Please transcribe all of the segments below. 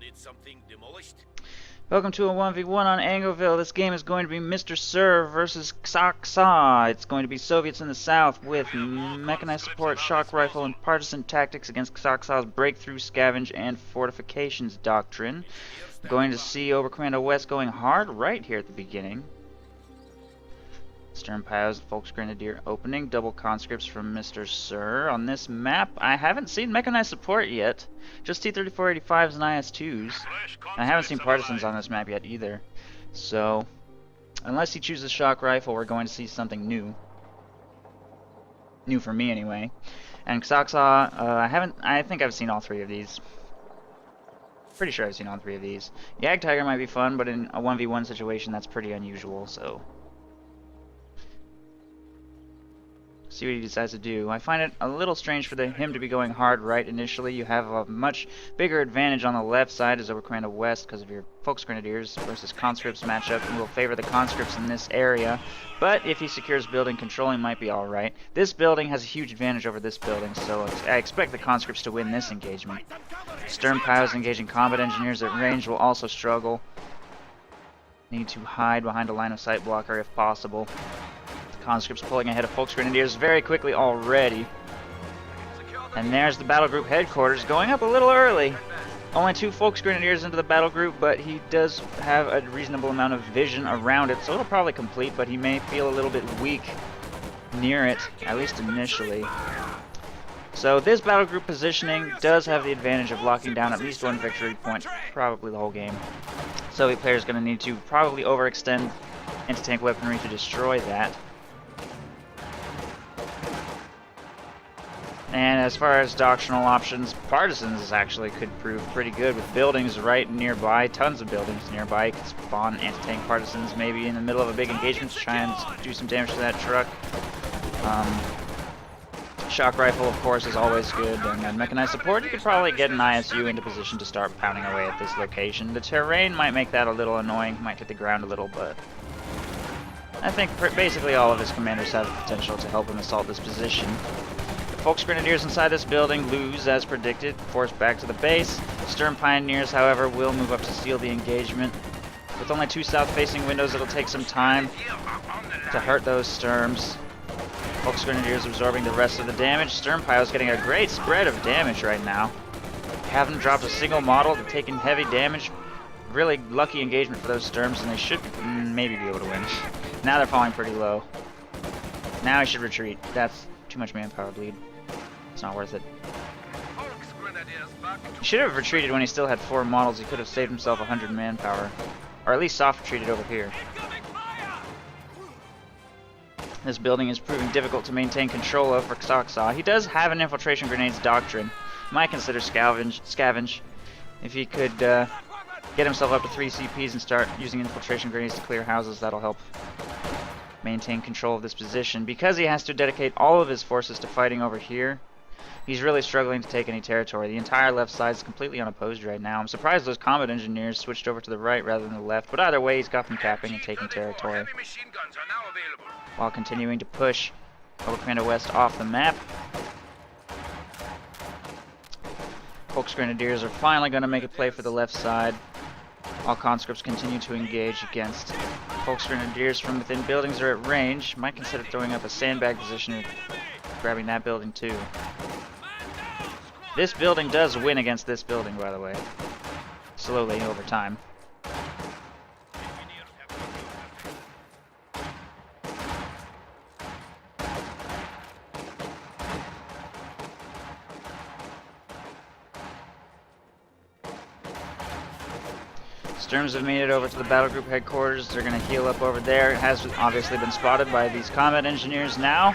need something demolished? Welcome to a 1v1 on Angoville. This game is going to be MrSir versus Ksaaksaa. It's going to be Soviets in the south with mechanized support, shock rifle, and partisan tactics against Ksaaksa's breakthrough, scavenge, and fortifications doctrine. We're going to see Oberkommando West going hard right here at the beginning. Stern Pios, Volksgrenadier opening, double conscripts from MrSir. On this map, I haven't seen mechanized support yet. Just T-3485s and IS-2s. And I haven't seen partisans on this map yet either. So, unless he chooses shock rifle, we're going to see something new. New for me, anyway. And Ksaaksaa, I think I've seen all three of these. Pretty sure I've seen all three of these. Yag Tiger might be fun, but in a 1v1 situation, that's pretty unusual, so... see what he decides to do. I find it a little strange for him to be going hard right initially. You have a much bigger advantage on the left side as Oberkommando West because of your Volksgrenadiers versus conscripts matchup, and will favor the conscripts in this area. But if he secures building control, he might be alright. This building has a huge advantage over this building, so I expect the conscripts to win this engagement. Stern Pios engaging combat engineers at range will also struggle. Need to hide behind a line of sight blocker if possible. Conscripts pulling ahead of Volksgrenadiers very quickly already. And there's the battle group headquarters going up a little early. Only 2 Volksgrenadiers into the battle group, but he does have a reasonable amount of vision around it, so it'll probably complete, but he may feel a little bit weak near it, at least initially. So this battle group positioning does have the advantage of locking down at least one victory point, probably the whole game. Soviet players going to need to probably overextend anti-tank weaponry to destroy that. And as far as doctrinal options, partisans actually could prove pretty good with buildings right nearby, tons of buildings nearby. You could spawn anti-tank partisans maybe in the middle of a big engagement to try and do some damage to that truck. Shock rifle, of course, is always good, and then mechanized support, you could probably get an ISU into position to start pounding away at this location. The terrain might make that a little annoying, might hit the ground a little, but I think basically all of his commanders have the potential to help him assault this position. Volksgrenadiers inside this building lose as predicted, forced back to the base. Stern Pioneers, however, will move up to seal the engagement. With only 2 south-facing windows, it'll take some time to hurt those Sturms. Volksgrenadiers absorbing the rest of the damage. Stern Pios getting a great spread of damage right now. Haven't dropped a single model, they're taking heavy damage. Really lucky engagement for those Sturms, and they should maybe be able to win. Now they're falling pretty low. Now he should retreat. That's too much manpower bleed. It's not worth it. He should have retreated when he still had 4 models. He could have saved himself 100 manpower. Or at least soft retreated over here. This building is proving difficult to maintain control of for Ksaaksaa. He does have an infiltration grenades doctrine. Might consider scavenge. If he could get himself up to 3 CPs and start using infiltration grenades to clear houses, that'll help maintain control of this position. Because he has to dedicate all of his forces to fighting over here, he's really struggling to take any territory. The entire left side is completely unopposed right now. I'm surprised those combat engineers switched over to the right rather than the left, but either way he's got them capping and taking territory while continuing to push Oberkommando West off the map. Volksgrenadiers are finally going to make a play for the left side. All conscripts continue to engage against Volksgrenadiers from within buildings or at range. Might consider throwing up a sandbag position and grabbing that building too. This building does win against this building, by the way. Slowly over time. Sturms have made it over to the battle group headquarters. They're going to heal up over there. It has obviously been spotted by these combat engineers now.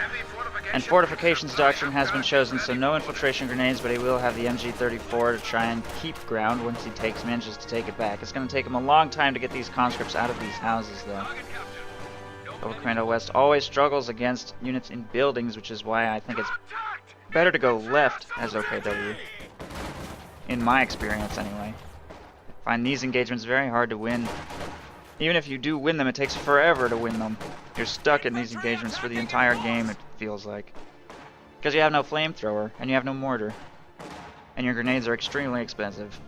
And fortifications doctrine has been chosen, so no infiltration grenades, but he will have the MG34 to try and keep ground once he manages to take it back. It's going to take him a long time to get these conscripts out of these houses, though. Oberkommando West always struggles against units in buildings, which is why I think it's better to go left as OKW. In my experience, anyway. I find these engagements very hard to win. Even if you do win them, it takes forever to win them. You're stuck in these engagements for the entire game, it feels like. Because you have no flamethrower, and you have no mortar. And your grenades are extremely expensive.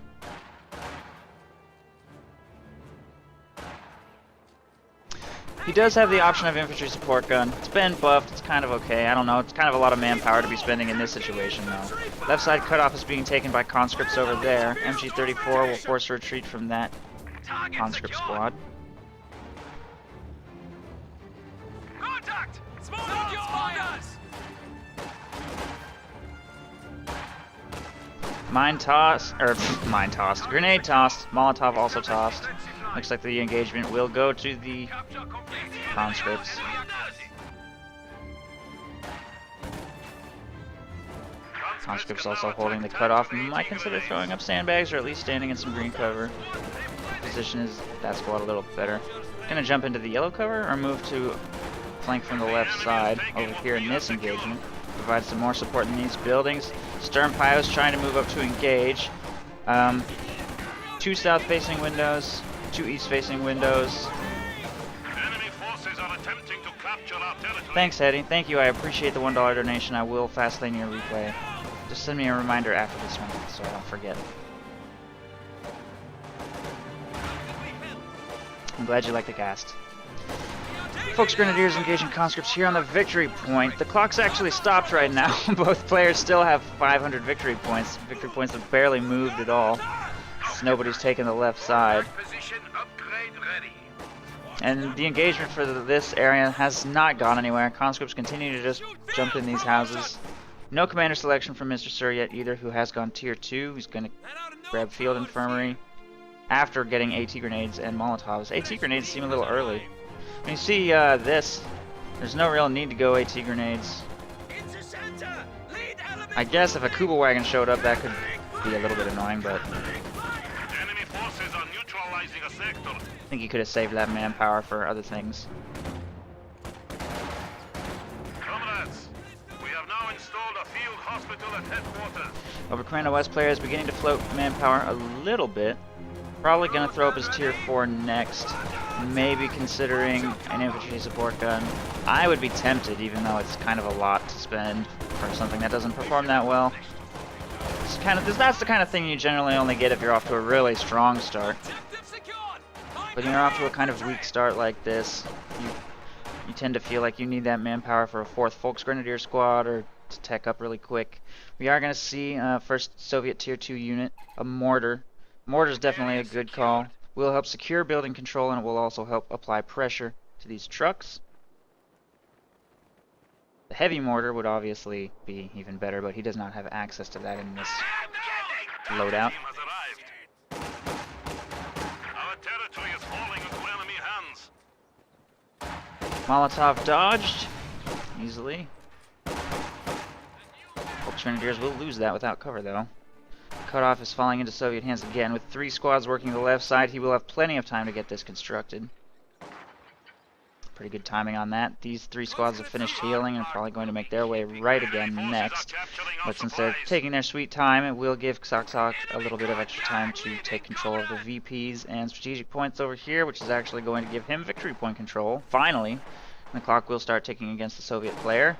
He does have the option of infantry support gun. It's been buffed. It's kind of okay. I don't know. It's kind of a lot of manpower to be spending in this situation, though. Left side cutoff is being taken by conscripts over there. MG-34 will force a retreat from that conscript squad. Contact! Spiders! Mine tossed, or mine tossed. Grenade tossed. Molotov also tossed. Looks like the engagement will go to the conscripts. Conscripts also holding the cutoff. Might consider throwing up sandbags or at least standing in some green cover. Position is that squad a little better. Gonna jump into the yellow cover or move to flank from the left side over here in this engagement. Provide some more support in these buildings. Stern Pyos trying to move up to engage. 2 south facing windows, 2 east facing windows. Enemy forces are attempting to capture our territory. Thanks, Eddie. Thank you. I appreciate the $1 donation. I will fast lane your replay. Just send me a reminder after this one so I don't forget. I'm glad you like the cast. Folks, Grenadiers engaging conscripts here on the victory point. The clock's actually stopped right now. Both players still have 500 victory points. Victory points have barely moved at all. So nobody's taken the left side. And the engagement for this area has not gone anywhere. Conscripts continue to just jump in these houses. No commander selection from MrSir yet either, who has gone tier 2. He's going to grab field infirmary after getting AT grenades and Molotovs. AT grenades seem a little early. When you see this, there's no real need to go AT grenades. I guess if a Kuba wagon showed up, that could be a little bit annoying, but Enemy forces are neutralizing a sector. I think you could have saved that manpower for other things. Comrades, we have now installed a field hospital at headquarters. Over Commando West player is beginning to float manpower a little bit. Probably going to throw up his tier 4 next. Maybe considering an infantry support gun. I would be tempted, even though it's kind of a lot to spend for something that doesn't perform that well. That's the kind of thing you generally only get if you're off to a really strong start. But when you're off to a kind of weak start like this, you tend to feel like you need that manpower for a 4th Volks Grenadier squad or to tech up really quick. We are going to see first Soviet tier 2 unit, a mortar. Mortar's definitely a good call. Will help secure building control, and it will also help apply pressure to these trucks. The heavy mortar would obviously be even better, but he does not have access to that in this loadout. Our territory is falling into enemy hands. Molotov dodged easily. Volks Grenadiers will lose that without cover, though. Cutoff is falling into Soviet hands again. With 3 squads working the left side, he will have plenty of time to get this constructed. Pretty good timing on that. These 3 squads have finished healing and are probably going to make their way right again next. But since they're taking their sweet time, it will give Ksaaksaa a little bit of extra time to take control of the VPs and strategic points over here, which is actually going to give him victory point control, finally. And the clock will start ticking against the Soviet player.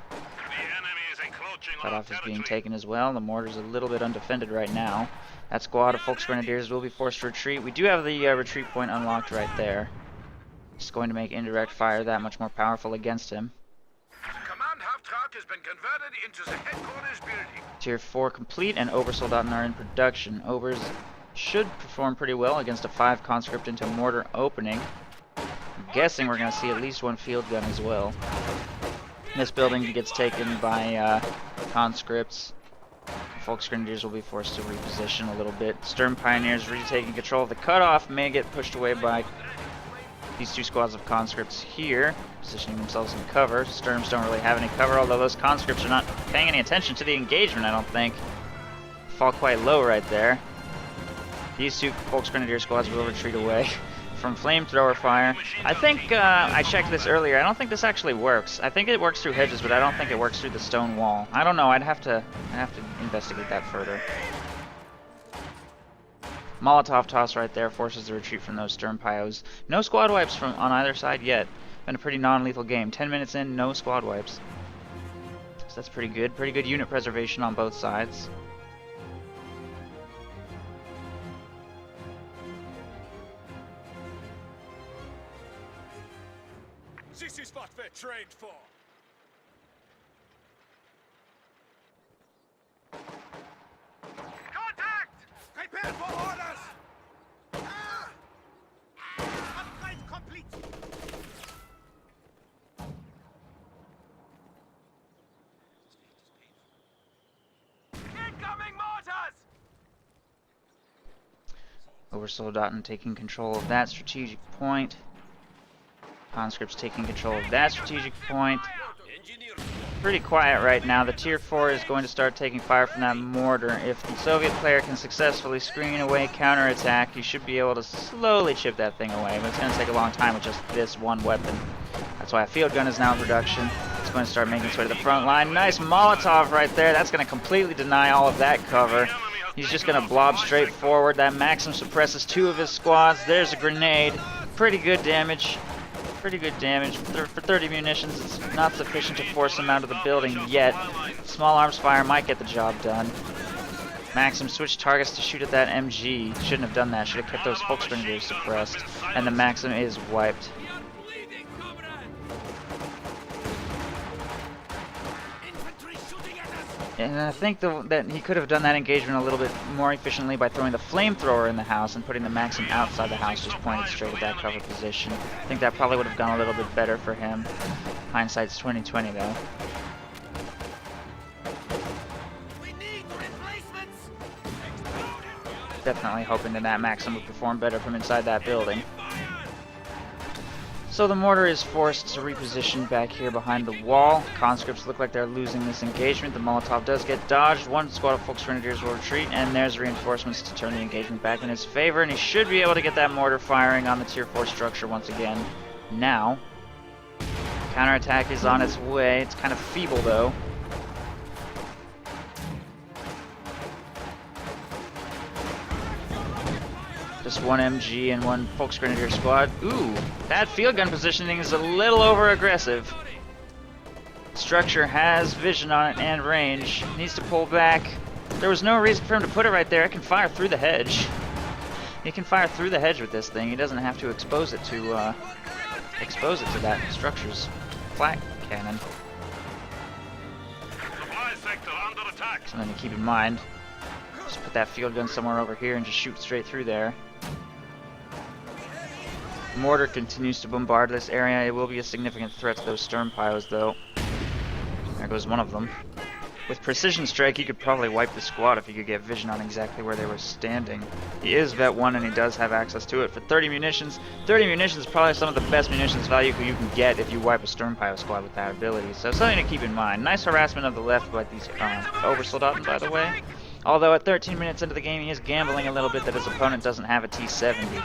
Cutoff is being taken as well. The mortar's a little bit undefended right now. That squad of Volks Grenadiers will be forced to retreat. We do have the retreat point unlocked right there. It's going to make indirect fire that much more powerful against him. Command half-track has been converted into the headquarters building. Tier 4 complete and Obersoldaten are in production. Obers should perform pretty well against a 5 conscript into mortar opening. I'm guessing we're going to see at least 1 field gun as well. This building gets taken by conscripts. Volks Grenadiers will be forced to reposition a little bit. Sturm Pioneers retaking control of the cutoff may get pushed away by these 2 squads of conscripts here, positioning themselves in cover. Sturms don't really have any cover, although those conscripts are not paying any attention to the engagement, I don't think. Fall quite low right there. These 2 Volks Grenadier squads will retreat away from flamethrower fire. I think, I checked this earlier, I don't think this actually works. I think it works through hedges, but I don't think it works through the stone wall. I don't know, I'd have to investigate that further. Molotov toss right there forces the retreat from those Sturm Pyos. No squad wipes on either side yet. Been a pretty non-lethal game. 10 minutes in, no squad wipes. So that's pretty good. Pretty good unit preservation on both sides. This is what we're trained for. Contact! Prepare for orders! Upgrade complete! Incoming mortars! Oversoldaten taking control of that strategic point. Conscripts taking control of that strategic point. Pretty quiet right now. The Tier 4 is going to start taking fire from that mortar. If the Soviet player can successfully screen away counterattack, you should be able to slowly chip that thing away. But it's going to take a long time with just this one weapon. That's why a field gun is now in production. It's going to start making its way to the front line. Nice Molotov right there. That's going to completely deny all of that cover. He's just going to blob straight forward. That Maxim suppresses 2 of his squads. There's a grenade. Pretty good damage. Pretty good damage. For 30 munitions, it's not sufficient to force him out of the building yet. Small arms fire might get the job done. Maxim switched targets to shoot at that MG. Shouldn't have done that. Should have kept those Volksgrenadiers suppressed. And the Maxim is wiped. And I think that he could have done that engagement a little bit more efficiently by throwing the flamethrower in the house and putting the Maxim outside the house, just pointed straight at that cover position. I think that probably would have gone a little bit better for him. Hindsight's 20/20 though. Definitely hoping that Maxim would perform better from inside that building. So the mortar is forced to reposition back here behind the wall. Conscripts look like they're losing this engagement. The Molotov does get dodged. One squad of Volksgrenadiers will retreat, and there's reinforcements to turn the engagement back in his favor, and he should be able to get that mortar firing on the Tier 4 structure once again. Now, counterattack is on its way. It's kind of feeble, though. Just one MG and one Volksgrenadier squad. Ooh, that field gun positioning is a little over-aggressive. Structure has vision on it and range. Needs to pull back. There was no reason for him to put it right there. It can fire through the hedge. He can fire through the hedge with this thing. He doesn't have to expose it to that structure's flak cannon. Supply sector under attack. Something to keep in mind. Just put that field gun somewhere over here and just shoot straight through there. Mortar continues to bombard this area. It will be a significant threat to those Sturm piles, though. There goes one of them. With precision strike, he could probably wipe the squad if he could get vision on exactly where they were standing. He is Vet 1 and he does have access to it. For 30 munitions is probably some of the best munitions value you can get if you wipe a Sturm pile squad with that ability. So something to keep in mind. Nice harassment of the left by these Oversoldaten, by the way. Although at 13 minutes into the game, he is gambling a little bit that his opponent doesn't have a T-70.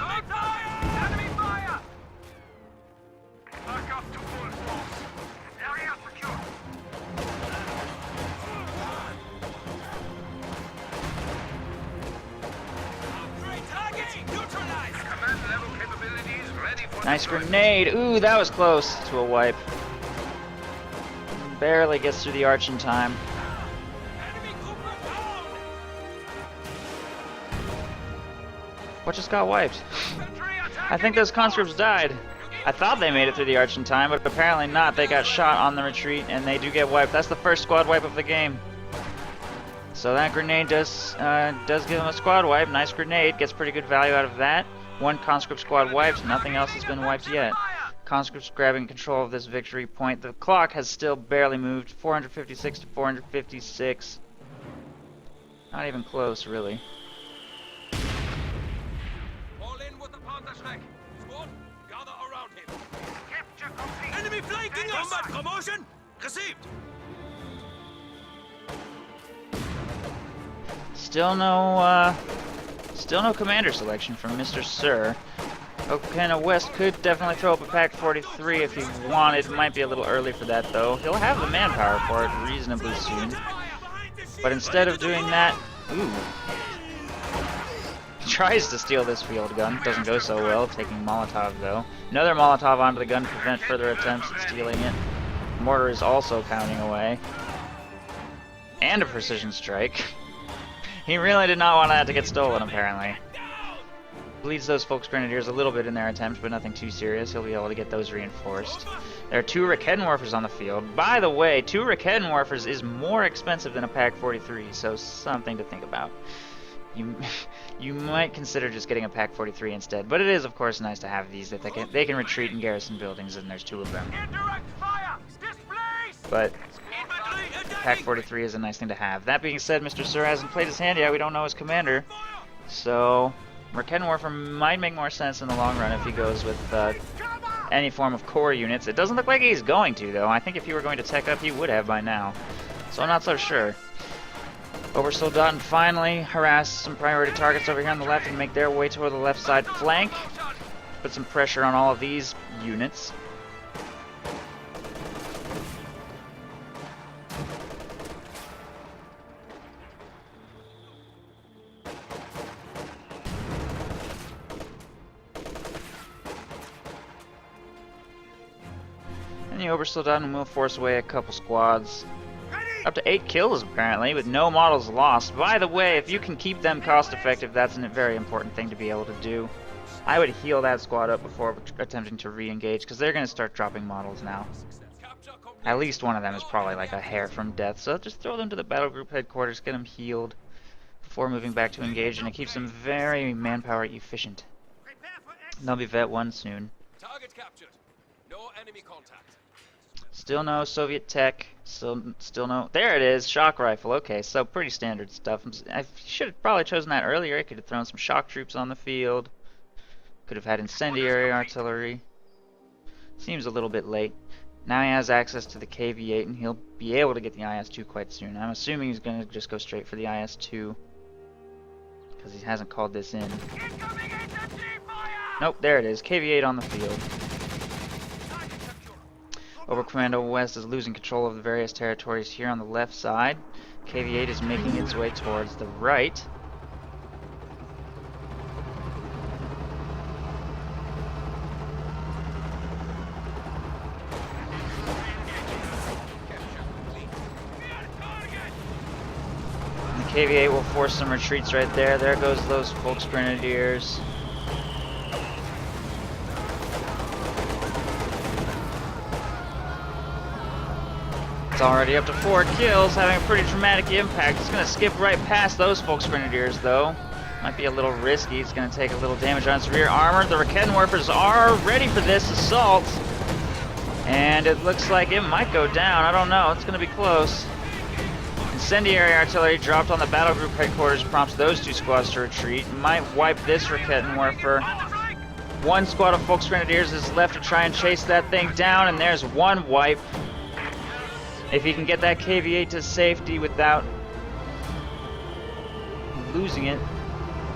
Nice grenade. Ooh, that was close to a wipe. Barely gets through the arch in time. What just got wiped? I think those conscripts died. I thought they made it through the arch in time, but apparently not. They got shot on the retreat, and they do get wiped. That's the first squad wipe of the game. So that grenade does give them a squad wipe. Nice grenade. Gets pretty good value out of that. One conscript squad wiped. Nothing else has been wiped yet. Conscripts grabbing control of this victory point. The clock has still barely moved. 456 to 456. Not even close, really. Squad, gather around him. Capture complete. Enemy flanking us. Combat promotion received. Still no commander selection from MrSir. Okina West could definitely throw up a Pack 43 if he wanted. It might be a little early for that, though. He'll have the manpower for it reasonably soon. But instead of doing that, ooh. Tries to steal this field gun. Doesn't go so well, taking Molotov, though. Another Molotov onto the gun to prevent further attempts at stealing it. Mortar is also pounding away. And a precision strike. He really did not want that to get stolen, apparently. bleeds those folks grenadiers a little bit in their attempt, but nothing too serious. He'll be able to get those reinforced. There are 2 Rakettenwerfers on the field. By the way, 2 Rakettenwerfers is more expensive than a Pack 43, so something to think about. You might consider just getting a Pack 43 instead, but it is of course nice to have these that they can retreat in garrison buildings, and there's 2 of them. But Pack 43 is a nice thing to have. That being said, MrSir hasn't played his hand yet. We don't know his commander, so Rakettenwerfer might make more sense in the long run if he goes with any form of core units. It doesn't look like he's going to, though. I think if he were going to tech up, he would have by now. So I'm not so sure. Obersoldaten finally harass some priority targets over here on the left and make their way toward the left side flank. Put some pressure on all of these units. And the Obersoldaten will force away a couple squads. Up to 8 kills, apparently, with no models lost. By the way, if you can keep them cost-effective, that's a very important thing to be able to do. I would heal that squad up before attempting to re-engage, because they're going to start dropping models now. At least one of them is probably like a hair from death, so just throw them to the battle group headquarters, get them healed before moving back to engage, and it keeps them very manpower efficient. They'll be Vet 1 soon. Target captured. No enemy contact. Still no Soviet tech. Still no. There it is, shock rifle. Okay, so pretty standard stuff. I should have probably chosen that earlier. I could have thrown some shock troops on the field. Could have had incendiary artillery. Seems a little bit late. Now he has access to the KV-8, and he'll be able to get the IS-2 quite soon. I'm assuming he's going to just go straight for the IS-2, because he hasn't called this in. Nope, there it is. KV-8 on the field. Oberkommando West is losing control of the various territories here on the left side. KV-8 is making its way towards the right. And the KV-8 will force some retreats right there. There goes those Volksgrenadiers. It's already up to 4 kills, having a pretty dramatic impact. It's going to skip right past those Volksgrenadiers, though. Might be a little risky. It's going to take a little damage on its rear armor. The Rakettenwerfers are ready for this assault. And it looks like it might go down. I don't know. It's going to be close. Incendiary artillery dropped on the battle group headquarters prompts those 2 squads to retreat. Might wipe this Rakettenwerfer. 1 squad of Volksgrenadiers is left to try and chase that thing down, and there's 1 wipe. If he can get that KV-8 to safety without losing it,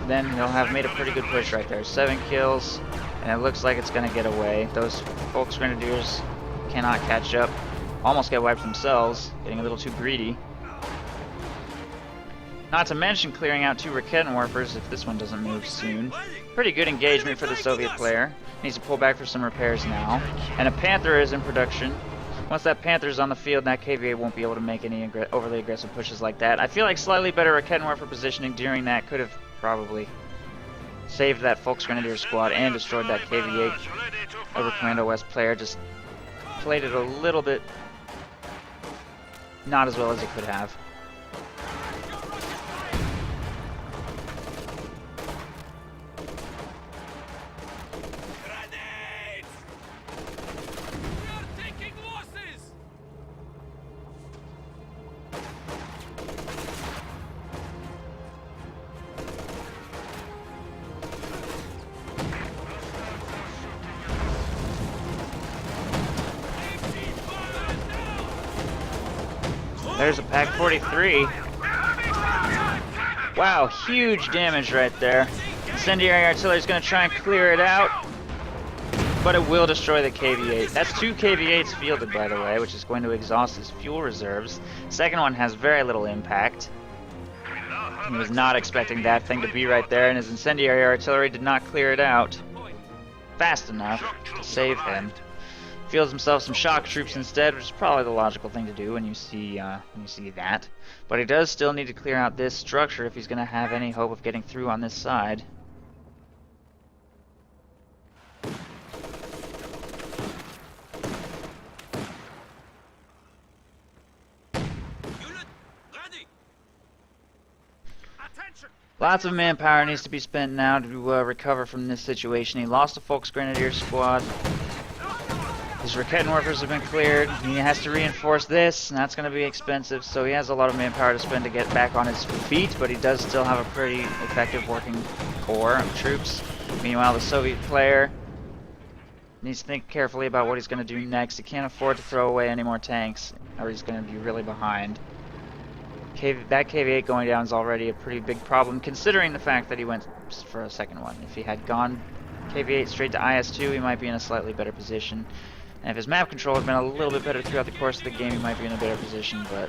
then he'll have made a pretty good push right there. 7 kills, and it looks like it's going to get away. Those Volksgrenadiers cannot catch up. Almost get wiped themselves, getting a little too greedy. Not to mention clearing out 2 Rakettenwerfers if this one doesn't move soon. Pretty good engagement for the Soviet player. Needs to pull back for some repairs now. And a Panther is in production. Once that Panther's on the field, that KV-8 won't be able to make any overly aggressive pushes like that. I feel like slightly better Rakettenwerfer positioning during that could have probably saved that Volksgrenadier squad and destroyed that KV-8. Oberkommando West player just played it a little bit not as well as he could have. There's a Pack 43. Wow, huge damage right there. Incendiary artillery is going to try and clear it out, but it will destroy the KV-8. That's 2 KV-8s fielded, by the way, which is going to exhaust his fuel reserves. Second one has very little impact. He was not expecting that thing to be right there, and his incendiary artillery did not clear it out fast enough to save him. Fields himself some shock troops instead, which is probably the logical thing to do when you see that. But he does still need to clear out this structure if he's going to have any hope of getting through on this side. Lots of manpower needs to be spent now to recover from this situation. He lost a Volksgrenadier squad. His Rakettenwerfers have been cleared. He has to reinforce this, and that's going to be expensive, so he has a lot of manpower to spend to get back on his feet, but he does still have a pretty effective working corps of troops. Meanwhile, the Soviet player needs to think carefully about what he's going to do next. He can't afford to throw away any more tanks, or he's going to be really behind. That KV-8 going down is already a pretty big problem, considering the fact that he went for a second one. If he had gone KV-8 straight to IS-2, he might be in a slightly better position. And if his map control had been a little bit better throughout the course of the game, he might be in a better position, but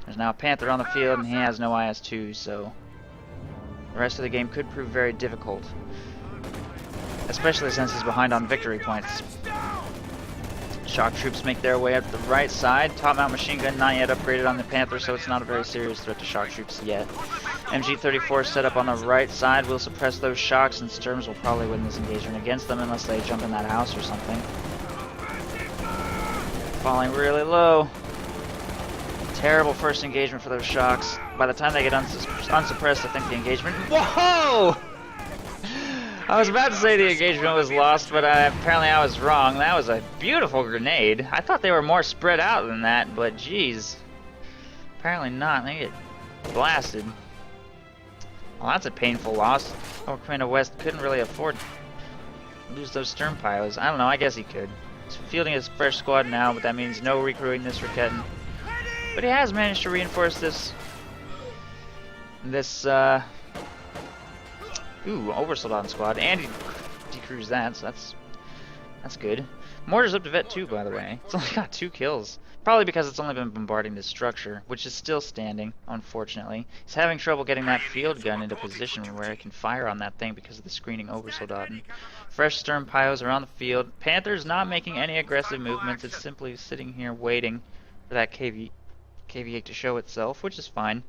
there's now a Panther on the field, and he has no IS-2, so the rest of the game could prove very difficult, especially since he's behind on victory points. Shock troops make their way up the right side. Top mount machine gun not yet upgraded on the Panther, so it's not a very serious threat to shock troops yet. MG-34 set up on the right side will suppress those shocks, and Sturms will probably win this engagement against them unless they jump in that house or something. Falling really low. Terrible first engagement for those shocks. By the time they get unsuppressed, I think the engagement... Whoa! I was about to say the engagement was lost, but apparently I was wrong. That was a beautiful grenade. I thought they were more spread out than that, but geez. Apparently not. They get blasted. Well, that's a painful loss. Corps Commander West couldn't really afford to lose those stern pilots. I don't know, I guess he could. He's fielding his fresh squad now, but that means no recruiting this Raketten. But he has managed to reinforce this Oversoldaten squad, and he decrews that, so that's good. Mortar's up to Vet 2, by the way. It's only got 2 kills. Probably because it's only been bombarding this structure, which is still standing, unfortunately. He's having trouble getting that field gun into position where it can fire on that thing because of the screening Oversoldaten. Fresh Sturm Pios are on the field. Panther's not making any aggressive movements. It's simply sitting here waiting for that KV-8 to show itself, which is fine.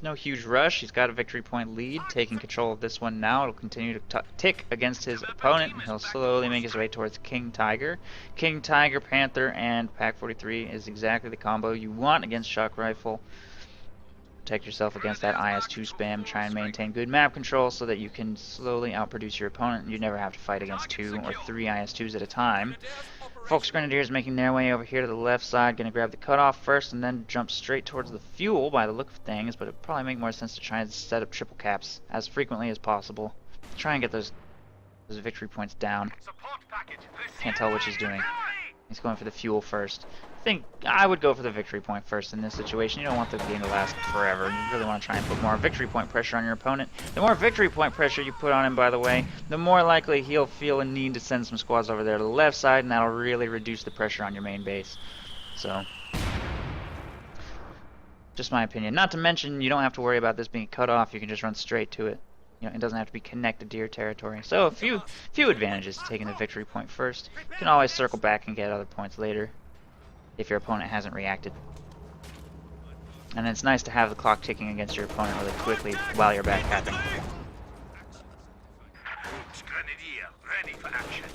No huge rush. He's got a victory point lead, taking control of this one now. It'll continue to tick against his opponent, and he'll slowly make his way towards King Tiger. King Tiger, Panther, and Pak-43 is exactly the combo you want against Shock Rifle. Protect yourself against that IS-2 spam. Try and maintain good map control so that you can slowly outproduce your opponent, and you never have to fight against 2 or 3 IS-2s at a time. Volksgrenadiers making their way over here to the left side, gonna grab the cutoff first and then jump straight towards the fuel by the look of things, but it'd probably make more sense to try and set up triple caps as frequently as possible. Try and get those victory points down. Can't tell which he's doing. He's going for the fuel first. I think I would go for the victory point first in this situation. You don't want the game to last forever. You really want to try and put more victory point pressure on your opponent. The more victory point pressure you put on him, by the way, the more likely he'll feel a need to send some squads over there to the left side, and that'll really reduce the pressure on your main base. So, just my opinion. Not to mention, you don't have to worry about this being cut off. You can just run straight to it. You know, it doesn't have to be connected to your territory. So, a few advantages to taking the victory point first. You can always circle back and get other points later if your opponent hasn't reacted. And it's nice to have the clock ticking against your opponent really quickly while you're backcapping. Grenadier, ready for action.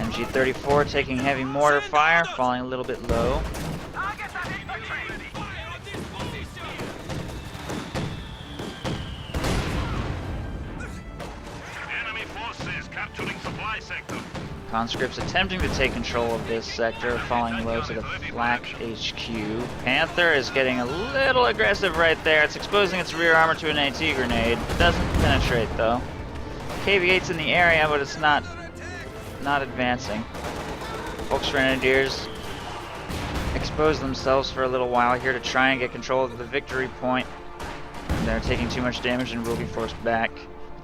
MG-34 taking heavy mortar fire, falling a little bit low. Enemy forces capturing supply sector. Conscripts attempting to take control of this sector, falling low to the Flak HQ. Panther is getting a little aggressive right there. It's exposing its rear armor to an AT grenade. It doesn't penetrate though. KV-8's in the area, but it's not advancing. Volksgrenadiers expose themselves for a little while here to try and get control of the victory point. They're taking too much damage and will be forced back.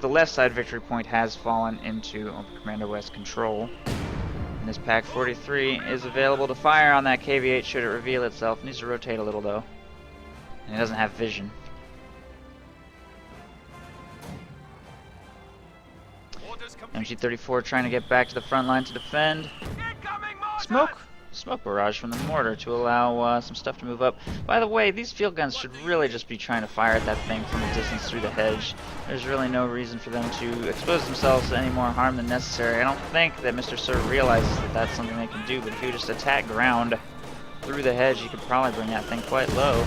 The left side victory point has fallen into Commander West's control. And this Pak-43 is available to fire on that KV-8 should it reveal itself. It needs to rotate a little though. And it doesn't have vision. MG-34 trying to get back to the front line to defend. Smoke barrage from the mortar to allow some stuff to move up. By the way, these field guns should really just be trying to fire at that thing from a distance through the hedge. There's really no reason for them to expose themselves to any more harm than necessary. I don't think that MrSir realizes that that's something they can do, but if you just attack ground through the hedge, you could probably bring that thing quite low.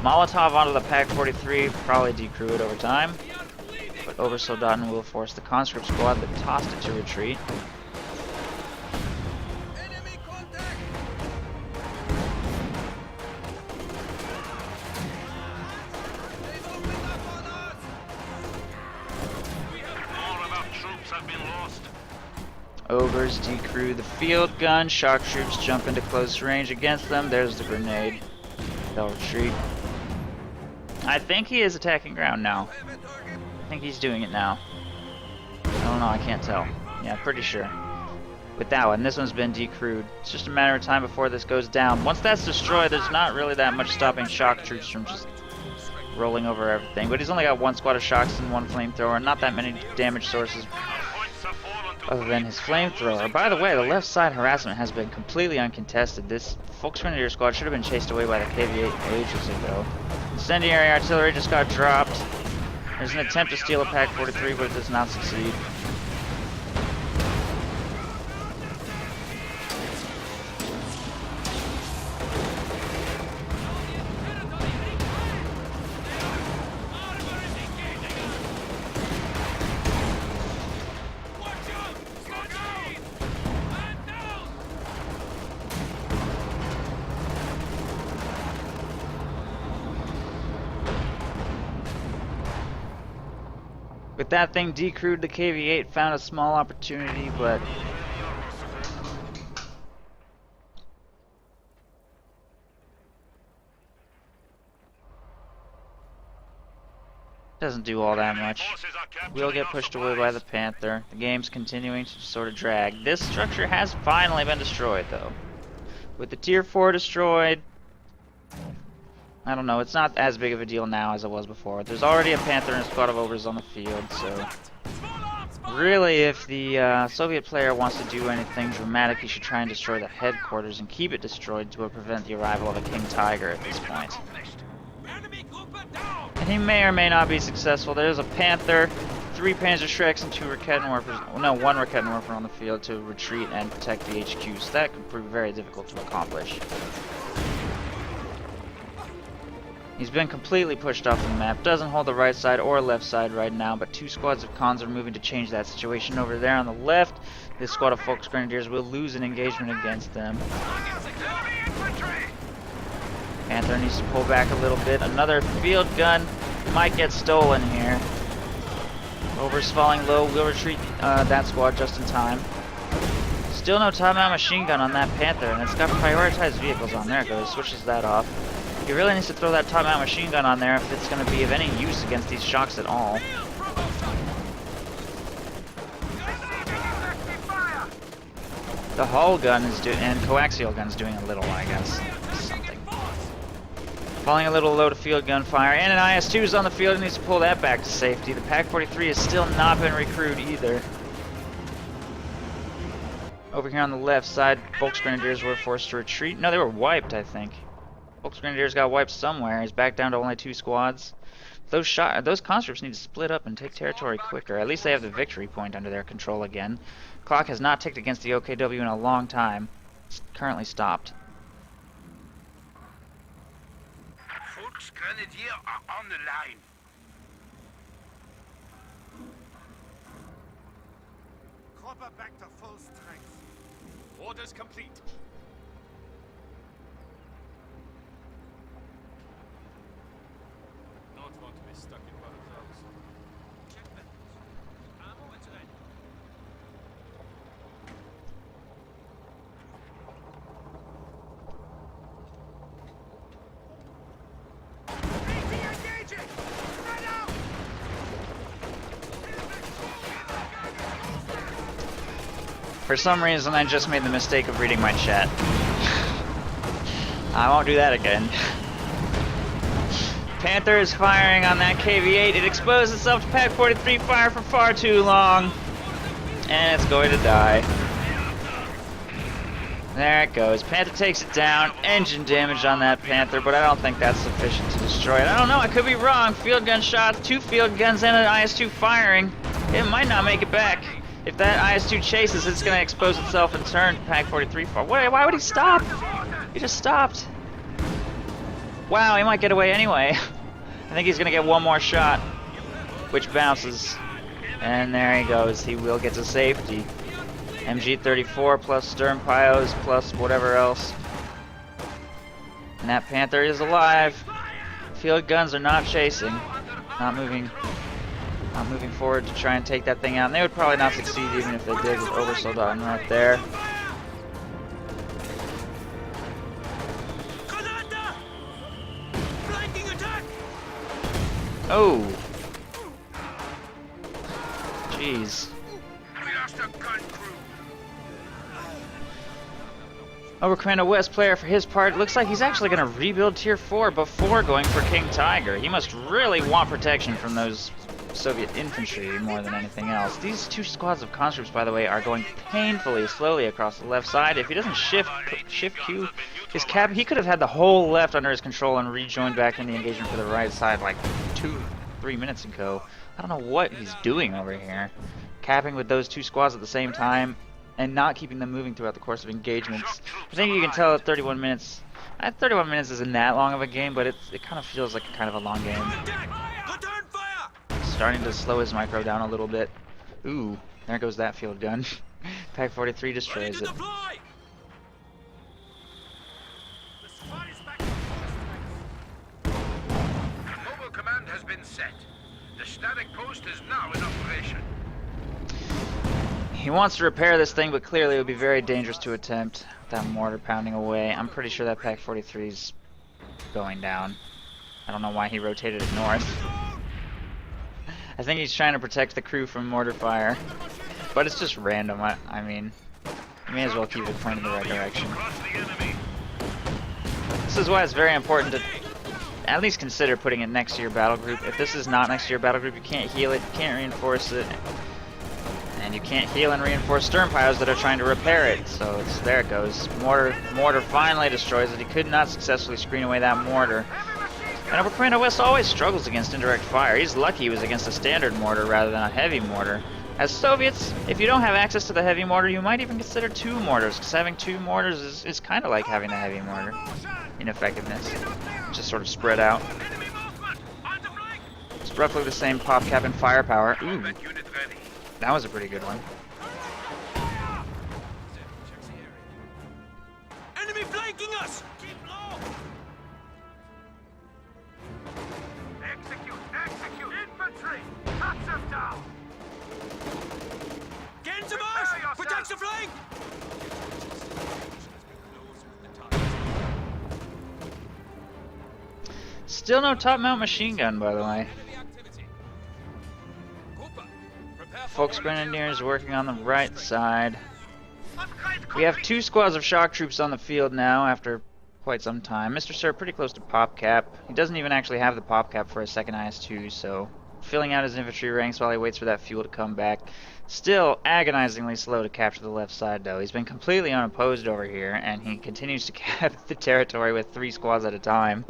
Molotov onto the Pak-43, probably decrew it over time. But Obersoldaten will force the conscript squad that tossed it to retreat. Enemy contact! They've opened up on us! More of our troops have been lost. Ogres decrew the field gun. Shock troops jump into close range against them. There's the grenade. They'll retreat. I think he is attacking ground now. I think he's doing it now. I don't know, I can't tell. Yeah, pretty sure. With that one, this one's been decrewed. It's just a matter of time before this goes down. Once that's destroyed, there's not really that much stopping shock troops from just rolling over everything. But he's only got one squad of shocks and one flamethrower. Not that many damage sources other than his flamethrower. By the way, the left side harassment has been completely uncontested. This Volksgrenadier squad should have been chased away by the KV-8 ages ago. Incendiary artillery just got dropped. There's an attempt to steal a Pak-43, but it does not succeed. With that thing decrewed, the KV-8 found a small opportunity, but doesn't do all that much. We'll get pushed away by the Panther. The game's continuing to sort of drag. This structure has finally been destroyed, though. With the Tier 4 destroyed, I don't know, it's not as big of a deal now as it was before. There's already a Panther and a squad of ogres on the field, so really, if the Soviet player wants to do anything dramatic, he should try and destroy the headquarters and keep it destroyed to prevent the arrival of a King Tiger at this point. And he may or may not be successful. There's a Panther, 3 Panzerschrecks, and 2 Raketenwerfers, no, 1 Raketenwerfer on the field to retreat and protect the HQ, so that could prove very difficult to accomplish. He's been completely pushed off the map. Doesn't hold the right side or left side right now, but 2 squads of cons are moving to change that situation over there on the left. This squad of Volksgrenadiers will lose an engagement against them. Panther needs to pull back a little bit. Another field gun might get stolen here. Ogres falling low. We'll retreat that squad just in time. Still no top-mount machine gun on that Panther, and it's got prioritized vehicles on there. Goes switches that off. He really needs to throw that top-mount machine gun on there if it's going to be of any use against these shocks at all. The hull gun is doing, and coaxial gun's doing a little, I guess. Something. Falling a little low to field gun fire, and an IS-2 is on the field and needs to pull that back to safety. The Pak-43 has still not been recruited either. Over here on the left side, Volksgrenadiers were forced to retreat. No, they were wiped, I think. Volksgrenadiers got wiped somewhere. He's back down to only 2 squads. Those conscripts need to split up and take territory quicker. At least they have the victory point under their control again. Clock has not ticked against the OKW in a long time. It's currently stopped. Volksgrenadier are on the line. Cropper back to full strength. Orders complete. Don't want to be stuck in one of those. Check that. Ammo is ready. Engaging! Spread out! For some reason, I just made the mistake of reading my chat. I won't do that again. Panther is firing on that KV-8. It exposed itself to Pak-43 fire for far too long. And it's going to die. There it goes. Panther takes it down. Engine damage on that Panther, but I don't think that's sufficient to destroy it. I don't know, I could be wrong. Field gun shots, 2 field guns and an IS-2 firing. It might not make it back. If that IS-2 chases, it's going to expose itself and turn Pak-43 far. Why would he stop? He just stopped. Wow, he might get away anyway. I think he's gonna get one more shot, which bounces. And there he goes. He will get to safety. MG34 plus Sturm Pios plus whatever else. And that Panther is alive. Field guns are not chasing. Not moving forward to try and take that thing out. And they would probably not succeed even if they did with Oversoldaten right there. Oh. Jeez. Over Commando West player for his part looks like he's actually going to rebuild Tier 4 before going for King Tiger. He must really want protection from those Soviet infantry more than anything else. These two squads of conscripts, by the way, are going painfully slowly across the left side. If he doesn't shift Q his cab, he could have had the whole left under his control and rejoined back in the engagement for the right side like 2-3 minutes ago. I don't know what he's doing over here. Capping with those two squads at the same time and not keeping them moving throughout the course of engagements. I think you can tell at 31 minutes. 31 minutes isn't that long of a game, but it kind of feels like kind of a long game. Starting to slow his micro down a little bit. Ooh, there goes that field gun. Pack 43 destroys it. Mobile command has been set. The static post is now in operation. He wants to repair this thing, but clearly it would be very dangerous to attempt with that mortar pounding away. I'm pretty sure that Pack 43 is going down. I don't know why he rotated it north. I think he's trying to protect the crew from mortar fire, but it's just random. I mean, you may as well keep it pointed in the right direction. This is why it's very important to at least consider putting it next to your battle group. If this is not next to your battle group, you can't heal it, you can't reinforce it, and you can't heal and reinforce Sturm Pios that are trying to repair it. So there it goes. Mortar finally destroys it. He could not successfully screen away that mortar. And Over Commando West always struggles against indirect fire. He's lucky he was against a standard mortar rather than a heavy mortar. As Soviets, if you don't have access to the heavy mortar, you might even consider two mortars, because having two mortars is kind of like having a heavy mortar in effectiveness. Just sort of spread out. It's roughly the same pop cap and firepower. Ooh, that was a pretty good one. Enemy flanking us! Keep low! Execute! Infantry! Cut them down! Get into march! Protect the flank! Still no top mount machine gun, by the way. Folks Grenadiers working on the right side. We have two squads of shock troops on the field now after quite some time. MrSir pretty close to pop cap. He doesn't even actually have the pop cap for a second IS-2, so filling out his infantry ranks while he waits for that fuel to come back. Still agonizingly slow to capture the left side, though. He's been completely unopposed over here, and he continues to cap the territory with 3 squads at a time.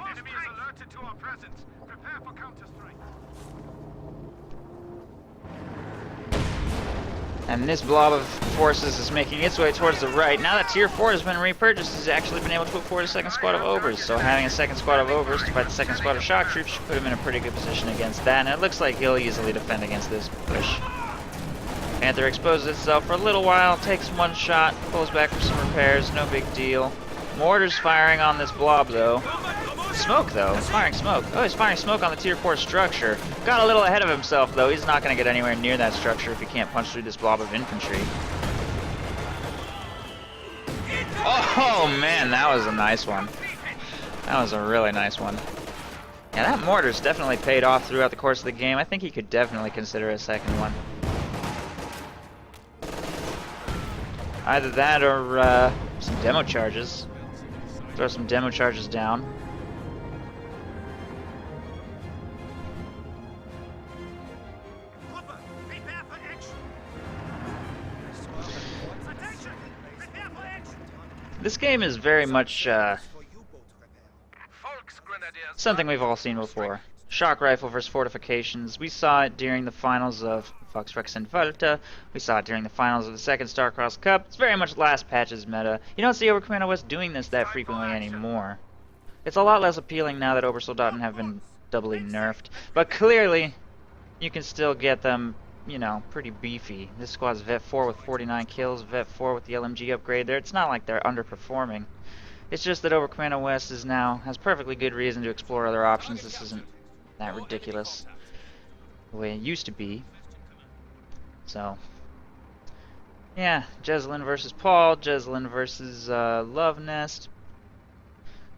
Enemy is alerted to our presence. Prepare for counterstrike. And this blob of forces is making its way towards the right. Now that Tier 4 has been repurchased, he's actually been able to put forward a second squad of Overs. So having a second squad of Overs to fight the second squad of shock troops should put him in a pretty good position against that. And it looks like he'll easily defend against this push. Panther exposes itself for a little while, takes one shot, pulls back for some repairs, no big deal. Mortar's firing on this blob, though. Smoke, though. He's firing smoke. Oh, he's firing smoke on the Tier 4 structure. Got a little ahead of himself, though. He's not going to get anywhere near that structure if he can't punch through this blob of infantry. Oh, man, that was a nice one. That was a really nice one. Yeah, that mortar's definitely paid off throughout the course of the game. I think he could definitely consider a second one. Either that or some demo charges. Throw some demo charges down. This game is very much something we've all seen before. Shock rifle versus fortifications. We saw it during the finals of Fox Rex and Volta. We saw it during the finals of the second Starcross Cup. It's very much last patch's meta. You don't see Oberkommando West doing this that frequently anymore. It's a lot less appealing now that Obersoldaten have been doubly nerfed. But clearly, you can still get them, you know, pretty beefy. This squad's Vet 4 with 49 kills, Vet 4 with the LMG upgrade there. It's not like they're underperforming. It's just that Oberkommando West has perfectly good reason to explore other options. This isn't that ridiculous the way it used to be. So, yeah, Jeslin versus Paul, Jeslin versus Love Nest,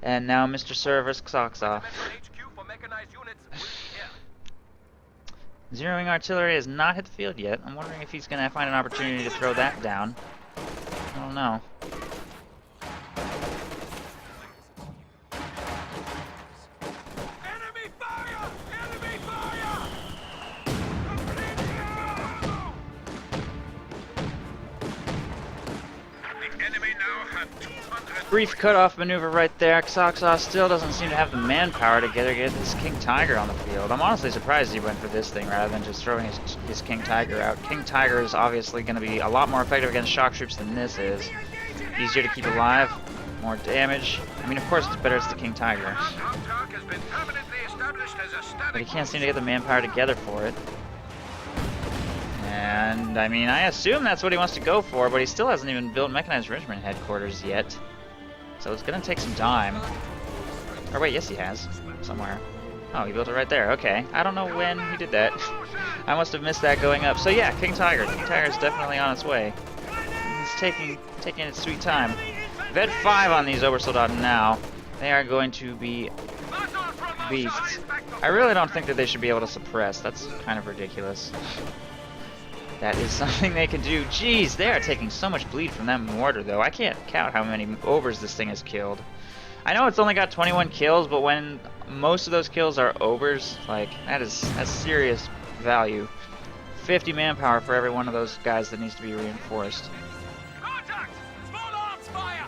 and now MrSir versus Ksaaksaa. Zeroing artillery has not hit the field yet. I'm wondering if he's going to find an opportunity to throw that down. I don't know. Enemy fire! Enemy fire! The enemy now have 200. Brief cutoff maneuver right there. Ksaaksaa still doesn't seem to have the manpower to get this King Tiger on the field. I'm honestly surprised he went for this thing rather than just throwing his King Tiger out. King Tiger is obviously going to be a lot more effective against shock troops than this is. Easier to keep alive, more damage. I mean, of course, it's better as the King Tiger. But he can't seem to get the manpower together for it. And, I mean, I assume that's what he wants to go for, but he still hasn't even built Mechanized Regiment headquarters yet. So it's going to take some time. Or wait, yes he has. Somewhere. Oh, he built it right there. Okay. I don't know when he did that. I must have missed that going up. So yeah, King Tiger. King Tiger's definitely on its way. He's taking its sweet time. Vet 5 on these Obersoldaten now. They are going to be beasts. I really don't think that they should be able to suppress. That's kind of ridiculous. That is something they can do. Jeez, they are taking so much bleed from that mortar, though. I can't count how many Obers this thing has killed. I know it's only got 21 kills, but when most of those kills are Obers, like, that's serious value. 50 manpower for every one of those guys that needs to be reinforced. Contact! Small arms fire!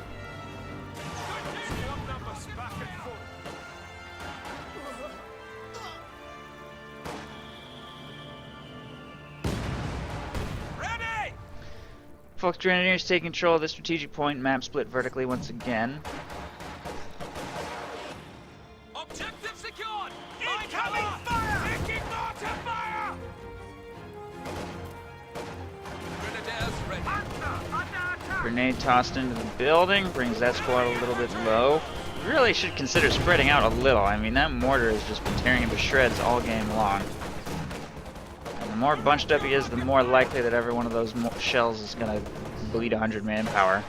Ready! Fox Grenadiers take control of the strategic point, map split vertically once again. Objective secured! Incoming fire! Taking mortar fire! Grenadiers ready. Under attack! Grenade tossed into the building, brings that squad a little bit low. Really should consider spreading out a little. I mean, that mortar has just been tearing him to shreds all game long. And the more bunched up he is, the more likely that every one of those shells is going to bleed 100 manpower.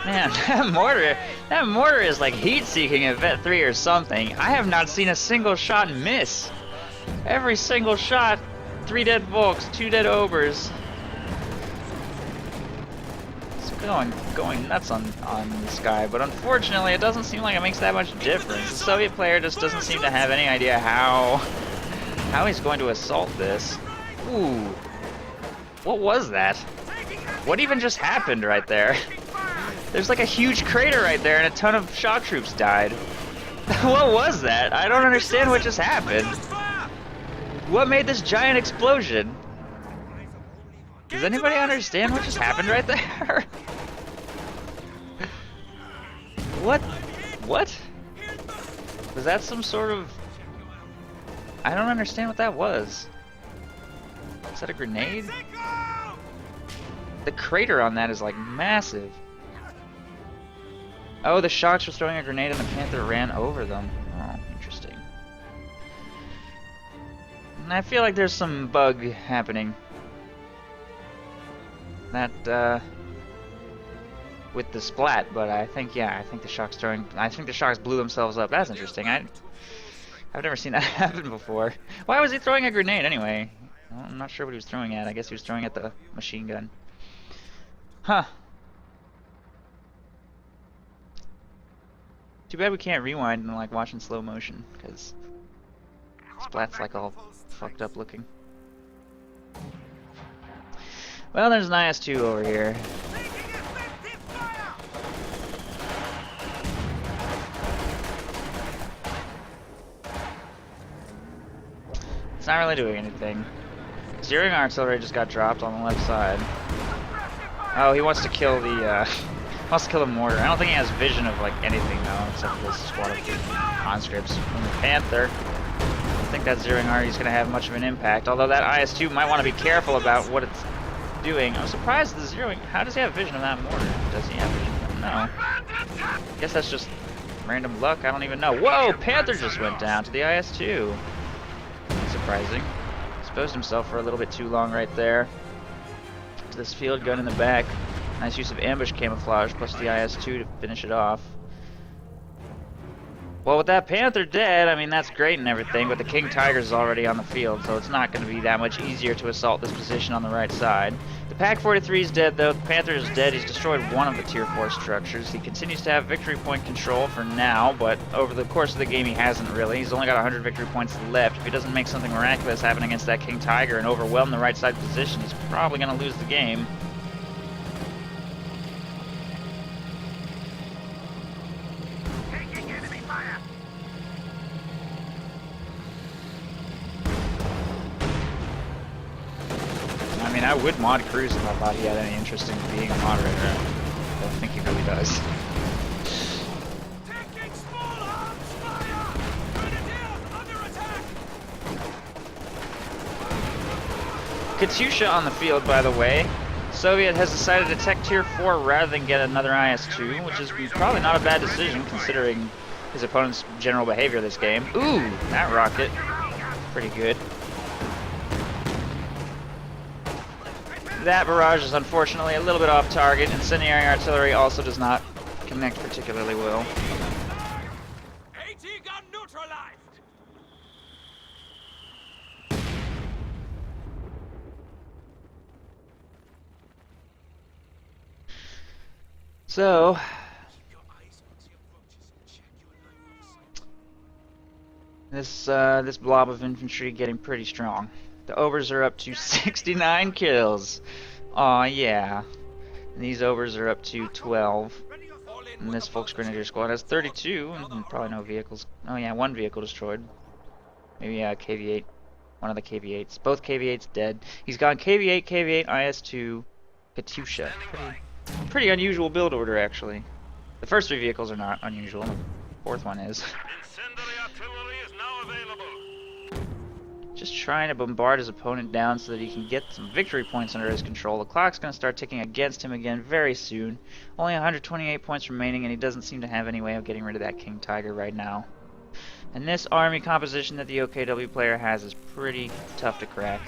Man, that mortar is like heat-seeking at Vet 3 or something. I have not seen a single shot miss. Every single shot, 3 dead Volks, 2 dead Obers. It's going nuts on this guy, but unfortunately it doesn't seem like it makes that much difference. The Soviet player just doesn't seem to have any idea how he's going to assault this. Ooh. What was that? What even just happened right there? There's like a huge crater right there and a ton of shock troops died. What was that? I don't understand what just happened. What made this giant explosion? Does anybody understand what just happened right there? What? What? Was that some sort of... I don't understand what that was. Is that a grenade? The crater on that is like massive. Oh, the Shocks were throwing a grenade and the Panther ran over them. Oh, interesting. And I feel like there's some bug happening. That, with the splat, but I think the Shocks blew themselves up. That's interesting. I've never seen that happen before. Why was he throwing a grenade anyway? Well, I'm not sure what he was throwing at. I guess he was throwing at the machine gun. Huh. Too bad we can't rewind and like watch in slow motion, because Splat's like all fucked up looking. Well, there's an IS-2 over here. It's not really doing anything. Zeroing artillery just got dropped on the left side. Oh, he wants to kill the wants to kill the mortar. I don't think he has vision of like anything though, except for this squad of conscripts from the Panther. I don't think that zeroing art is going to have much of an impact. Although that IS-2 might want to be careful about what it's doing. I'm surprised the zeroing. How does he have vision of that mortar? Does he have vision? No. I guess that's just random luck. I don't even know. Whoa! Panther just went down to the IS-2. Surprising. Exposed himself for a little bit too long right there. To this field gun in the back. Nice use of ambush camouflage plus the IS-2 to finish it off. Well, with that Panther dead, I mean, that's great and everything, but the King Tiger's already on the field, so it's not going to be that much easier to assault this position on the right side. The Pak-43 is dead, though. The Panther is dead. He's destroyed one of the Tier 4 structures. He continues to have victory point control for now, but over the course of the game, he hasn't really. He's only got 100 victory points left. If he doesn't make something miraculous happen against that King Tiger and overwhelm the right side position, he's probably going to lose the game. I mean, I would mod Cruz if I thought he had any interest in being a moderator. I don't think he really does. Taking small arms fire! Grenadiers under attack! Katyusha on the field, by the way. Soviet has decided to tech Tier 4 rather than get another IS-2, which is probably not a bad decision considering his opponent's general behavior this game. Ooh, that rocket. Pretty good. That barrage is unfortunately a little bit off target. Incendiary artillery also does not connect particularly well. 80 gun neutralized! So, this blob of infantry getting pretty strong. The overs are up to 69 kills. Aw, yeah. And these overs are up to 12. And this Volksgrenadier squad has 32, and probably no vehicles. Oh yeah, one vehicle destroyed. Maybe KV-8. One of the KV-8s. Both KV-8s dead. He's gone KV-8, KV-8, IS-2, Katyusha. Pretty unusual build order, actually. The first three vehicles are not unusual. The fourth one is. Incendiary artillery is now available. Just trying to bombard his opponent down so that he can get some victory points under his control. The clock's going to start ticking against him again very soon. Only 128 points remaining, and he doesn't seem to have any way of getting rid of that King Tiger right now. And this army composition that the OKW player has is pretty tough to crack.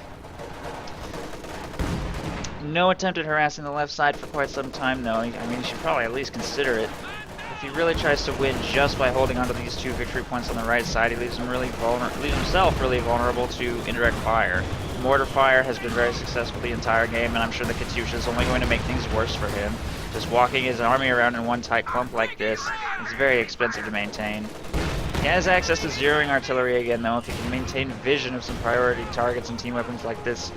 No attempt at harassing the left side for quite some time, though. I mean, he should probably at least consider it. If he really tries to win just by holding onto these two victory points on the right side, he leaves himself really vulnerable to indirect fire. Mortar fire has been very successful the entire game, and I'm sure the Katyusha is only going to make things worse for him. Just walking his army around in one tight clump like this is very expensive to maintain. He has access to zeroing artillery again, though. If he can maintain vision of some priority targets and team weapons like this,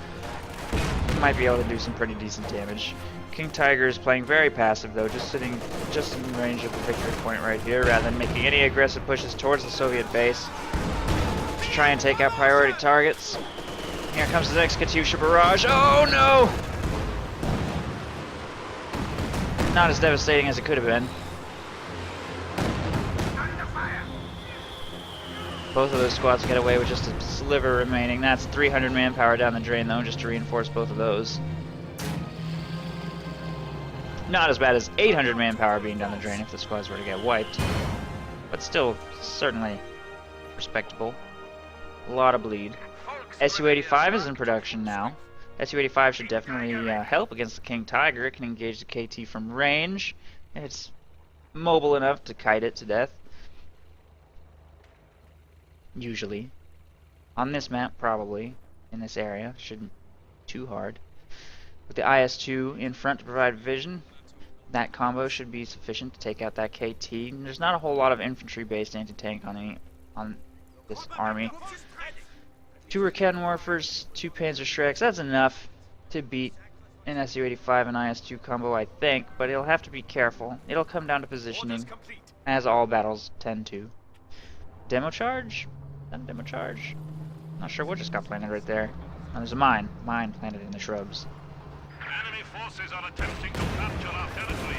he might be able to do some pretty decent damage. King Tiger is playing very passive, though, just sitting just in range of the victory point right here, rather than making any aggressive pushes towards the Soviet base to try and take out priority targets. Here comes the next Katyusha barrage. Oh no! Not as devastating as it could have been. Both of those squads get away with just a sliver remaining. That's 300 manpower down the drain, though, just to reinforce both of those. Not as bad as 800 manpower being down the drain if the squads were to get wiped. But still, certainly respectable. A lot of bleed. Su-85 is in production now. Su-85 should definitely help against the King Tiger. It can engage the KT from range. And it's mobile enough to kite it to death. Usually. On this map, probably. In this area. Shouldn't be too hard. with the IS-2 in front to provide vision. That combo should be sufficient to take out that KT. And there's not a whole lot of infantry-based anti-tank on this army. 2 Rakettenwerfers, 2 Panzerschrecks, that's enough to beat an Su-85 and IS-2 combo, I think, but he'll have to be careful. It'll come down to positioning, as all battles tend to. Demo charge? Demo charge. Not sure what just got planted right there. Oh, there's a mine. Mine planted in the shrubs. Enemy forces are attempting to capture our territory.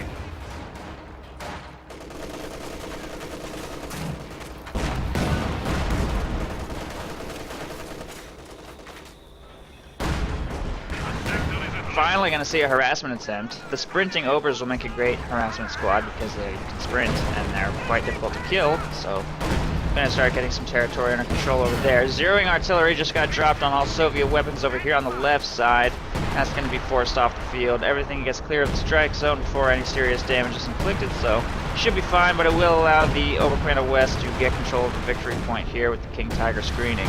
Finally gonna see a harassment attempt. The sprinting Obers will make a great harassment squad because they can sprint and they're quite difficult to kill, so gonna start getting some territory under control over there. Zeroing artillery just got dropped on all Soviet weapons over here on the left side. That's gonna be forced off the field. Everything gets clear of the strike zone before any serious damage is inflicted, so should be fine, but it will allow the Oberkommando West to get control of the victory point here with the King Tiger screening.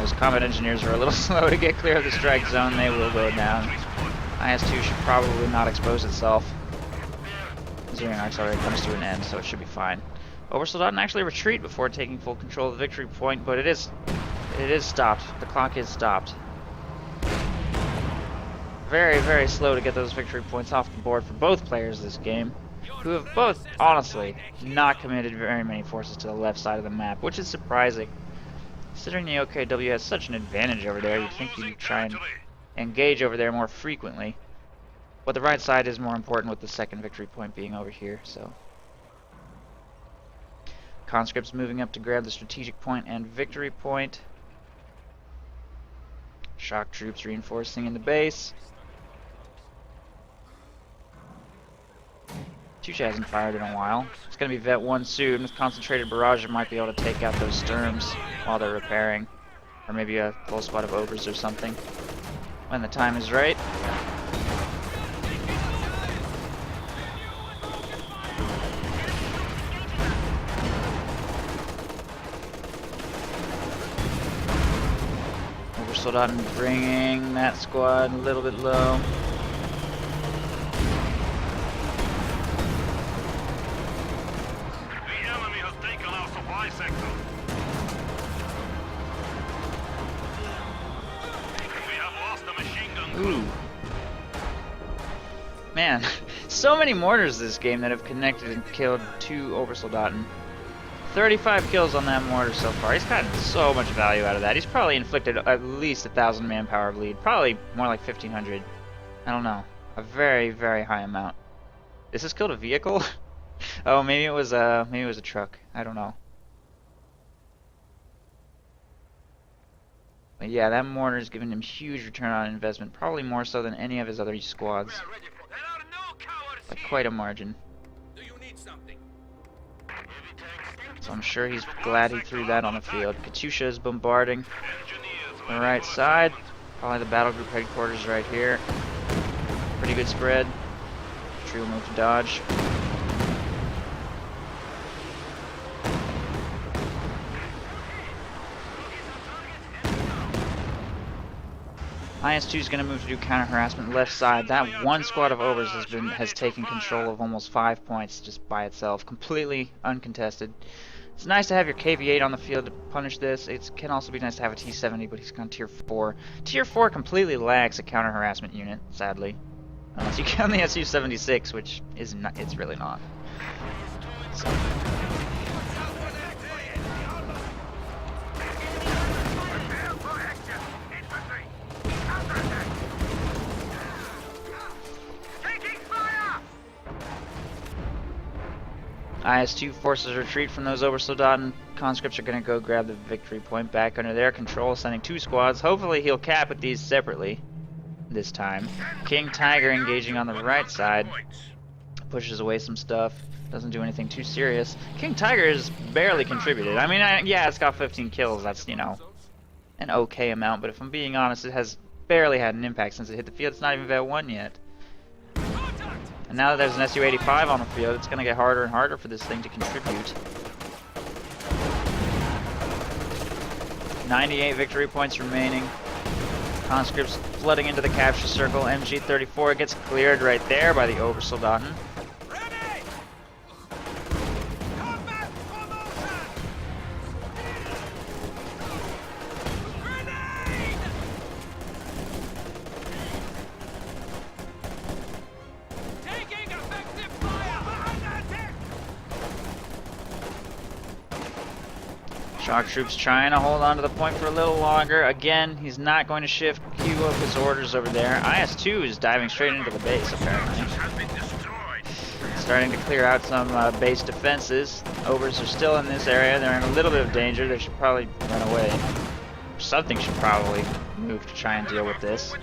Those combat engineers are a little slow to get clear of the strike zone. They will go down. IS-2 should probably not expose itself. Zeroing artillery comes to an end, so it should be fine. Obersoldaten actually retreat before taking full control of the victory point, but it is stopped. The clock is stopped. Very, very slow to get those victory points off the board for both players this game, who have both, honestly, not committed very many forces to the left side of the map, which is surprising. Considering the OKW has such an advantage over there, you'd think you'd try and engage over there more frequently. But the right side is more important with the second victory point being over here, so. Conscripts moving up to grab the strategic point and victory point. Shock troops reinforcing in the base. Tucha hasn't fired in a while. It's going to be Vet 1 soon. With concentrated barrage, it might be able to take out those Sturms while they're repairing. Or maybe a full squad of Ogres or something. When the time is right. Obersoldaten bringing that squad a little bit low. Ooh. Man, so many mortars this game that have connected and killed 2 Obersoldaten. 35 kills on that mortar so far. He's gotten so much value out of that. He's probably inflicted at least 1,000 manpower bleed. Probably more like 1,500. I don't know. A very, very high amount. Is this killed a vehicle? Oh, maybe it was a truck. I don't know. But yeah, that mortar is giving him huge return on investment, probably more so than any of his other squads. By quite a margin. So I'm sure he's glad he threw that on the field. Katyusha is bombarding the right side. Probably the battle group headquarters right here. Pretty good spread. Tree will move to dodge. IS-2 is going to move to do counter-harassment left side. That one squad of Obers has taken control of almost 5 points just by itself, completely uncontested. It's nice to have your KV-8 on the field to punish this. It can also be nice to have a T-70, but he's gone Tier 4. Tier 4 completely lacks a counter-harassment unit, sadly. Unless you count the Su-76, which is not, it's really not. So. IS-2 forces retreat from those Obersoldaten. Conscripts are going to go grab the victory point back under their control, sending 2 squads. Hopefully he'll cap with these separately this time. King Tiger engaging on the right side. Pushes away some stuff. Doesn't do anything too serious. King Tiger has barely contributed. I mean, yeah, it's got 15 kills. That's, you know, an okay amount. But if I'm being honest, it has barely had an impact since it hit the field. It's not even Vet 1 yet. And now that there's an Su-85 on the field, it's going to get harder and harder for this thing to contribute. 98 victory points remaining. Conscripts flooding into the capture circle. MG-34 gets cleared right there by the Obersoldaten. Ready! Combat promotion! Grenade! Taking effective fire! Behind attack! Shock troops trying to hold on to the point for a little longer. Again, he's not going to shift queue up his orders over there. IS-2 is diving straight into the base, apparently. Has been destroyed. Starting to clear out some base defenses. Obers are still in this area. They're in a little bit of danger. They should probably run away. Something should probably move to try and deal with this.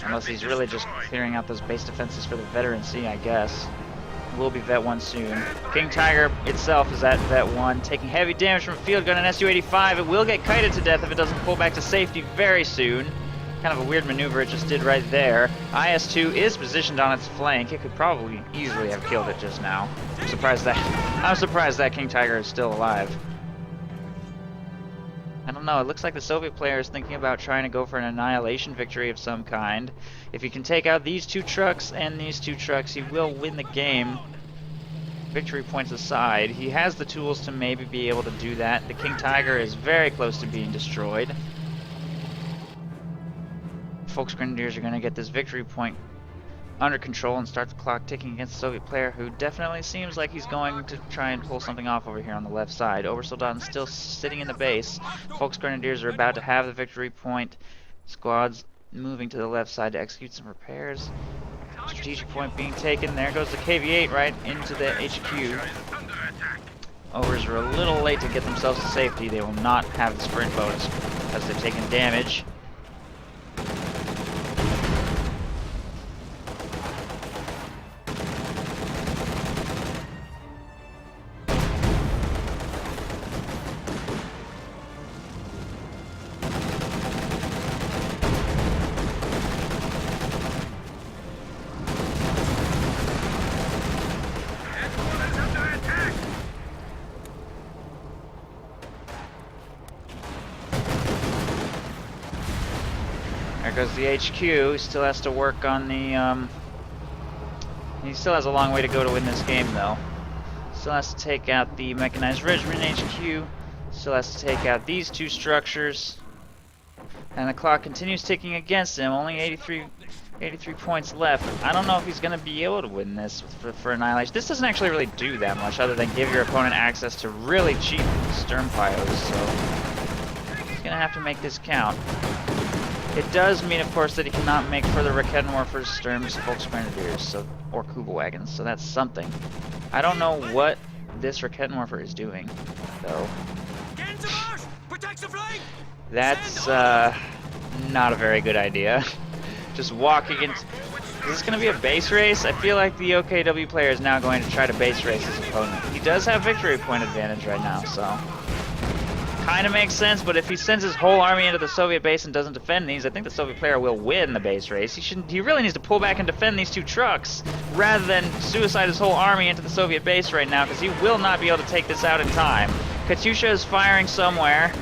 Unless he's really just clearing out those base defenses for the veterancy, I guess. Will be Vet 1 soon. King Tiger itself is at Vet 1, taking heavy damage from a field gun and Su-85. It will get kited to death if it doesn't pull back to safety very soon. Kind of a weird maneuver it just did right there. IS-2 is positioned on its flank. It could probably easily have killed it just now. I'm surprised that King Tiger is still alive. I don't know, it looks like the Soviet player is thinking about trying to go for an annihilation victory of some kind. If he can take out these two trucks and these two trucks, he will win the game. Victory points aside, he has the tools to maybe be able to do that. The King Tiger is very close to being destroyed. Volksgrenadiers are going to get this victory point under control and start the clock ticking against the Soviet player, who definitely seems like he's going to try and pull something off over here on the left side. Obersoldaten still sitting in the base. Volksgrenadiers are about to have the victory point. Squads moving to the left side to execute some repairs. Strategic point being taken. There goes the KV-8 right into the HQ. Overs are a little late to get themselves to safety. They will not have the sprint bonus because they've taken damage. There goes the HQ. He still has to work on the, he still has a long way to go to win this game, though. Still has to take out the Mechanized Regiment HQ. Still has to take out these two structures. And the clock continues ticking against him. Only 83 points left. I don't know if he's going to be able to win this for Annihilation. This doesn't actually really do that much other than give your opponent access to really cheap Sturmpyos, so he's going to have to make this count. It does mean, of course, that he cannot make further Raketenwerfers, Sturms, Volksgrenadiers, or Kubelwagons, so that's something. I don't know what this Raketenwerfer is doing, though. That's not a very good idea. Just walking in. Is this going to be a base race? I feel like the OKW player is now going to try to base race his opponent. He does have victory point advantage right now, so kind of makes sense, but if he sends his whole army into the Soviet base and doesn't defend these, I think the Soviet player will win the base race. He really needs to pull back and defend these two trucks rather than suicide his whole army into the Soviet base right now, because he will not be able to take this out in time. Katyusha is firing somewhere.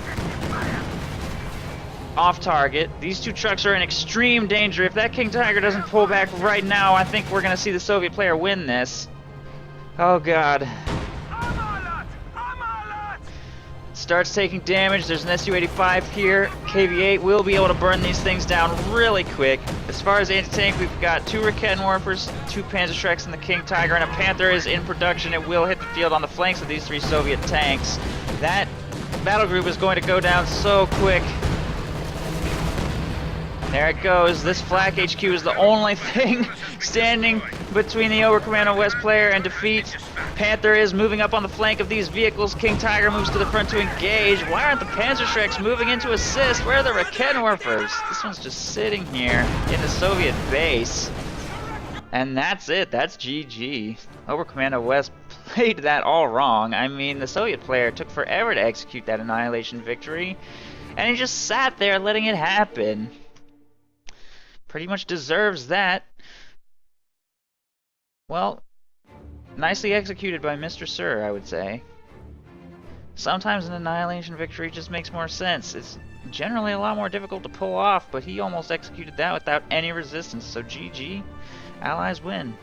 Off target. These two trucks are in extreme danger. If that King Tiger doesn't pull back right now, I think we're going to see the Soviet player win this. Oh god. Starts taking damage. There's an Su-85 here. KV-8 will be able to burn these things down really quick. As far as anti-tank, we've got 2 Raketenwerfers, 2 Panzerschrecks, and the King Tiger, and a Panther is in production. It will hit the field on the flanks of these 3 Soviet tanks. That battle group is going to go down so quick. There it goes. This flak HQ is the only thing standing between the Oberkommando West player and defeat. Panther is moving up on the flank of these vehicles. King Tiger moves to the front to engage. Why aren't the Panzerschrecks moving in to assist? Where are the Raketenwerfers? This one's just sitting here in the Soviet base. And that's it. That's GG. Oberkommando West played that all wrong. I mean, the Soviet player took forever to execute that annihilation victory, and he just sat there letting it happen. Pretty much deserves that. Well, nicely executed by MrSir, I would say. Sometimes an annihilation victory just makes more sense. It's generally a lot more difficult to pull off, but he almost executed that without any resistance, so GG. Allies win.